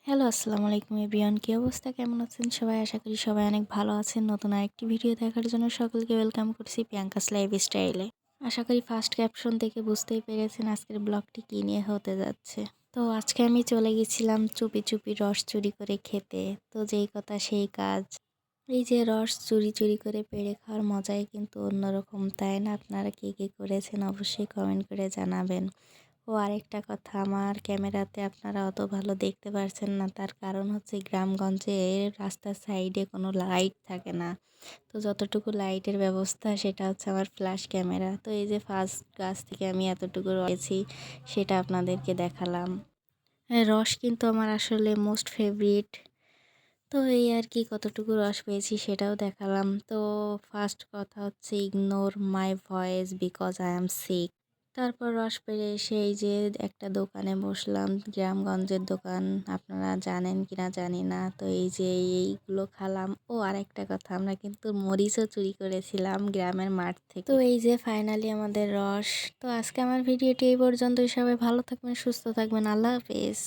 Hello, আসসালামু আলাইকুম everyone. কি অবস্থা? কেমন আছেন সবাই? আশা করি সবাই অনেক ভালো আছেন। নতুন আরেকটি ভিডিও দেখার জন্য সকলকে ওয়েলকাম করছি প্রিয়াঙ্কাস লাইফস্টাইলে। আশা করি ফার্স্ট ক্যাপশন দেখে বুঝতেই পেরেছেন আজকের ব্লগটি কী নিয়ে হতে যাচ্ছে। তো আজকে আমি চলে গেছিলাম চুপি চুপি রস চুরি করে খেতে। তো যেই কথা সেই কাজ। এই যে রস চুরি চুরি করে পেড়ে খাওয়ার মজাই কিন্তু অন্যরকম, তাই না? আপনারা কে কে করেছেন অবশ্যই কমেন্ট করে জানাবেন। ও আরেকটা কথা, আমার ক্যামেরাতে আপনারা অত ভালো দেখতে পারছেন না, তার কারণ হচ্ছে গ্রামগঞ্জে রাস্তার সাইডে কোনো লাইট থাকে না। তো যতটুকু লাইটের ব্যবস্থা সেটা হচ্ছে আমার ফ্ল্যাশ ক্যামেরা। তো এই যে ফার্স্ট গাছ থেকে আমি এতটুকু রয়েছি সেটা আপনাদেরকে দেখালাম। হ্যাঁ, রস কিন্তু আমার আসলে মোস্ট ফেভারিট। তো এই আর কি, কতটুকু রস পেয়েছি সেটাও দেখালাম। তো ফার্স্ট কথা হচ্ছে ignore my voice because I am sick. তারপর রস পেরে এসে এই যে একটা দোকানে বসলাম, গ্রামগঞ্জের দোকান, আপনারা জানেন কিনা জানি না। তো এই যে এইগুলো খালাম। ও আরেকটা কথা, আমরা কিন্তু মরিচও চুরি করেছিলাম গ্রামের মাঠ থেকে। তো এই যে ফাইনালি আমাদের রস। তো আজকে আমার ভিডিওটি এই পর্যন্তই। সবাই ভালো থাকবেন, সুস্থ থাকবেন। আল্লাহ হাফেজ।